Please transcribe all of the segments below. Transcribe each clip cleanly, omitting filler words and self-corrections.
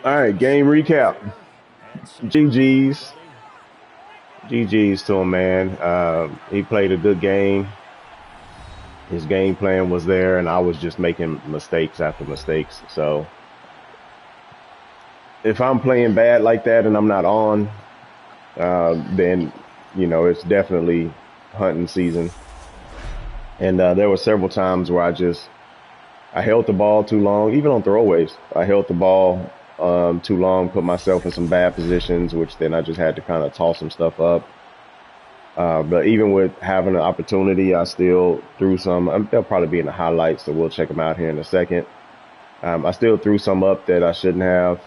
All right, game recap. GG's. GG's to him, man. He played a good game. His game plan was there, and I was just making mistakes after mistakes. So if I'm playing bad like that and I'm not on, then, you know, it's definitely hunting season. And there were several times where I held the ball too long, even on throwaways. I held the ball too long, put myself in some bad positions, which then I just had to kind of toss some stuff up. But even with having an opportunity, I still threw some. They'll probably be in the highlights, so we'll check them out here in a second. I still threw some up that I shouldn't have,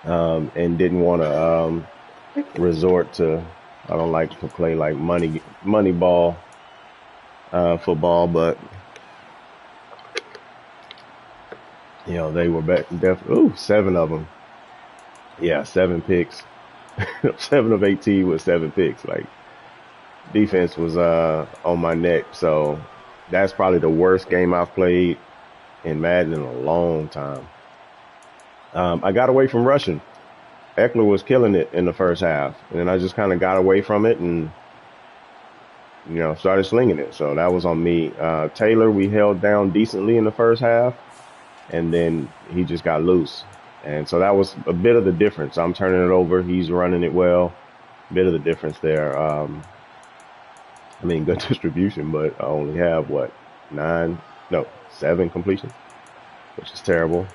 and didn't want to resort to. I don't like to play like money ball football, but you know they were definitely. Ooh, 7 of them. Yeah, 7 picks. 7 of 18 with 7 picks. Like, defense was on my neck. So that's probably the worst game I've played in Madden in a long time. I got away from rushing. Eckler was killing it in the first half, and then I just kind of got away from it and, you know, started slinging it. So that was on me. Taylor, we held down decently in the first half, and then he just got loose. And so that was a bit of the difference. I'm turning it over. He's running it well. Bit of the difference there. I mean, good distribution, but I only have, 7 completions, which is terrible.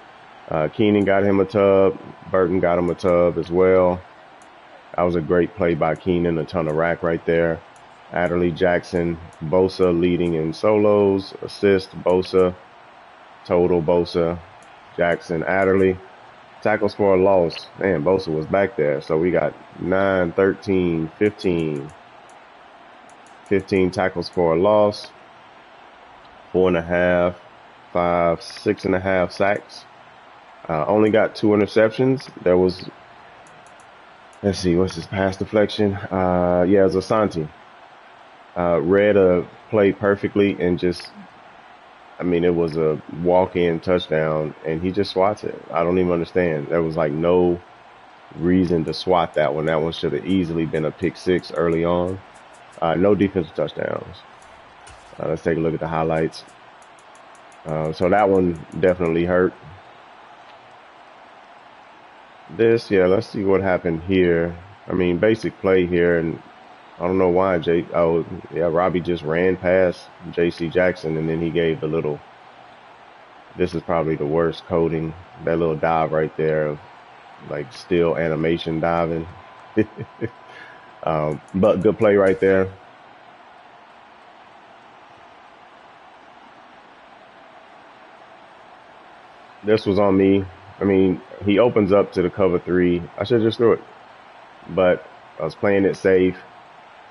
Keenan got him a tub. Burton got him a tub as well. That was a great play by Keenan. A ton of rack right there. Adderley, Jackson, Bosa leading in solos. Assist, Bosa. Total, Bosa, Jackson, Adderley. Tackles for a loss. Man, Bosa was back there. So we got 9, 13, 15. 15 tackles for a loss. 4.5, 5, 6.5 sacks. Only got 2 interceptions. There was, let's see, what's his pass deflection? Yeah, it was Asante. Read a play perfectly and just, I mean, it was a walk-in touchdown, and he just swats it. I don't even understand. There was like no reason to swat that one. That one should have easily been a pick 6 early on. No defensive touchdowns. Let's take a look at the highlights. So that one definitely hurt. Let's see what happened here. I mean, basic play here, and I don't know why Robbie just ran past J.C. Jackson, and then he gave the little, this is probably the worst coding, that little dive right there of like still animation diving. But good play right there. This was on me. I mean, he opens up to the cover 3. I should have just threw it, but I was playing it safe,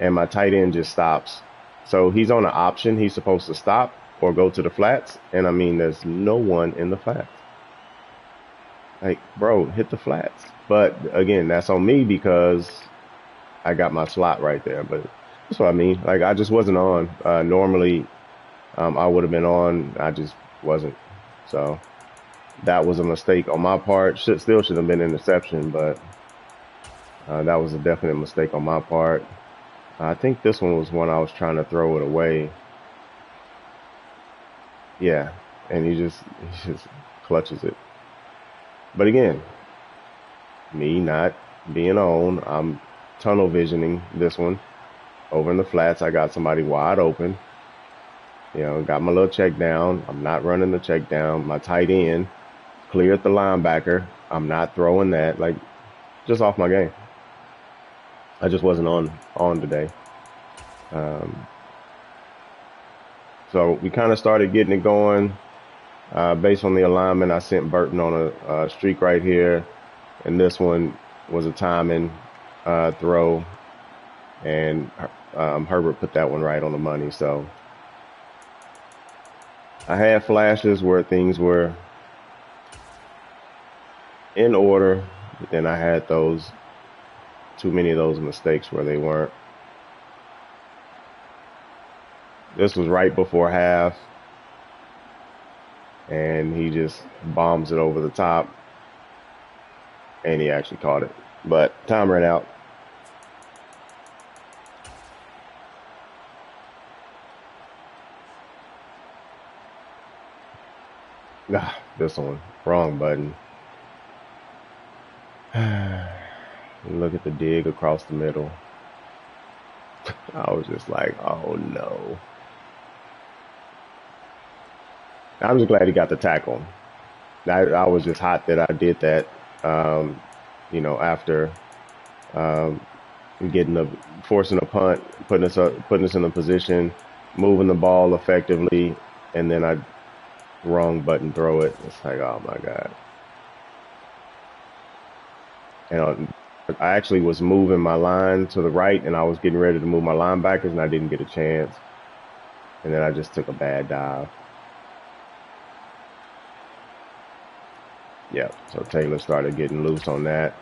and my tight end just stops. So he's on an option. He's supposed to stop or go to the flats, and I mean, there's no one in the flats. Like, bro, hit the flats. But again, that's on me because I got my slot right there. But that's what I mean. Like, I just wasn't on. Normally, I would have been on. I just wasn't. So that was a mistake on my part. Still should have been an interception, but that was a definite mistake on my part. I think this one was one I was trying to throw it away. Yeah, and he just clutches it. But again, me not being on, I'm tunnel visioning this one. Over in the flats, I got somebody wide open. You know, got my little check down. I'm not running the check down. My tight end cleared the linebacker. I'm not throwing that. Like, just off my game. I just wasn't on today. So we kind of started getting it going. Based on the alignment, I sent Burton on a streak right here. And this one was a timing throw. And Herbert put that one right on the money. So I had flashes where things were in order. But then I had too many of those mistakes where they weren't. This was right before half. and he just bombs it over the top, and he actually caught it. But time ran out. Ah, this one, wrong button. Look at the dig across the middle. I was just like, oh no. I'm just glad he got the tackle. I was just hot that I did that. Um, after um, getting a forcing a punt, putting us in a position, moving the ball effectively, and then I wrong button throw it. It's like, oh my god. I actually was moving my line to the right, and I was getting ready to move my linebackers, and I didn't get a chance. And then I just took a bad dive. Yeah, so Taylor started getting loose on that.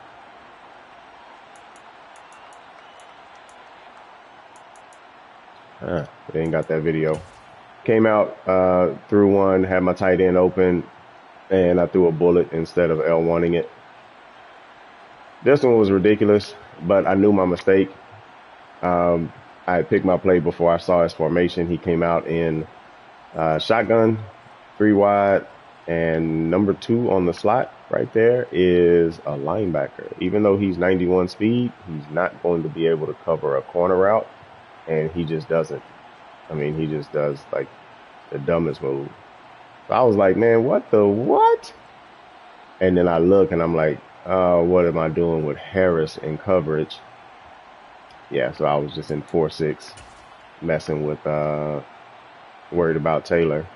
We ain't got that video. Came out threw one, had my tight end open, and I threw a bullet instead of L1ing it. This one was ridiculous, but I knew my mistake. I had picked my play before I saw his formation. He came out in shotgun, 3 wide, and number 2 on the slot right there is a linebacker. Even though he's 91 speed, he's not going to be able to cover a corner route, and he just doesn't. I mean, he just does like the dumbest move. So I was like, man, what the what? And then I look and I'm like, what am I doing with Harris in coverage? Yeah, so I was just in 4-6, messing with, worried about Taylor.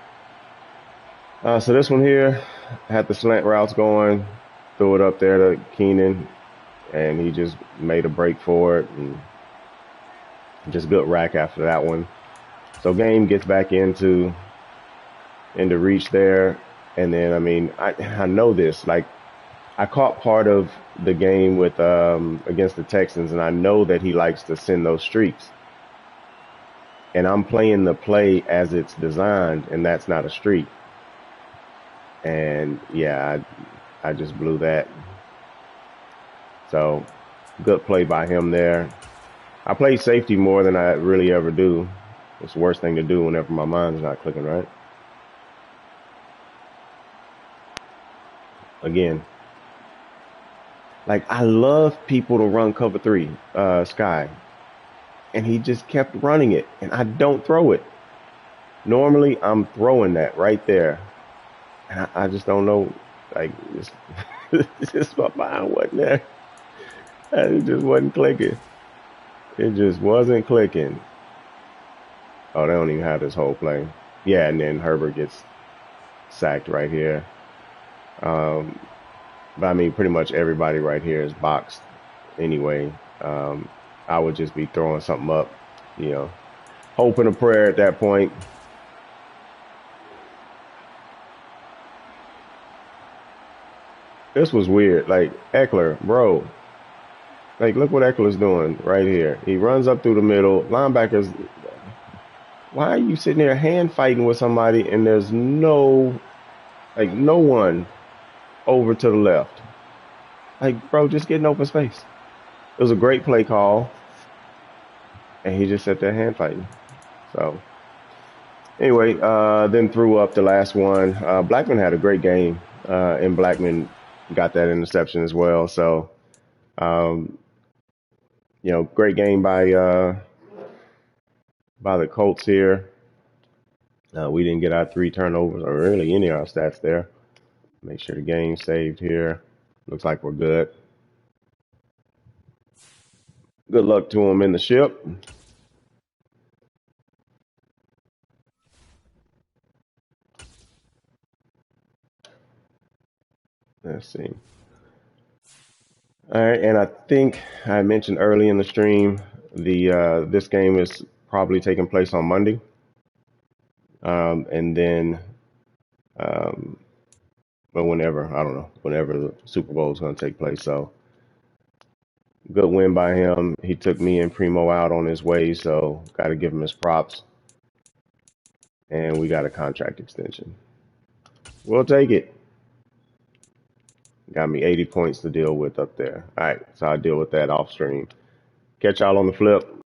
So this one here, had the slant routes going, threw it up there to Keenan, and he just made a break for it, and just good rack after that one. So game gets back into reach there, and then I mean I know this, like I caught part of the game with against the Texans, and I know that he likes to send those streaks. And I'm playing the play as it's designed, and that's not a streak. And yeah, I just blew that. So good play by him there. I play safety more than I really ever do. It's the worst thing to do whenever my mind's not clicking right. Again, like I love people to run cover 3, Sky. And he just kept running it, and I don't throw it. Normally, I'm throwing that right there. And I just don't know, like, just my mind wasn't there. It just wasn't clicking. It just wasn't clicking. Oh, they don't even have this whole play. Yeah, and then Herbert gets sacked right here. But I mean, pretty much everybody right here is boxed anyway. I would just be throwing something up, hoping a prayer at that point. This was weird. Like, Eckler, bro. Like, look what Eckler's doing right here. He runs up through the middle. Linebackers, why are you sitting there hand fighting with somebody and there's no one over to the left? Like, bro, just get in open space. It was a great play call, and he just sat there hand fighting. So, anyway, then threw up the last one. Blackman had a great game, and Blackman got that interception as well. So, great game by the Colts here. We didn't get our 3 turnovers or really any of our stats there. Make sure the game saved here. Looks like we're good. Good luck to them in the ship. Let's see. All right, and I think I mentioned early in the stream this game is probably taking place on Monday, and then, but whenever the Super Bowl is going to take place. So good win by him. He took me and Primo out on his way, so got to give him his props. And we got a contract extension. We'll take it. Got me 80 points to deal with up there. All right, so I'll deal with that off stream. Catch y'all on the flip.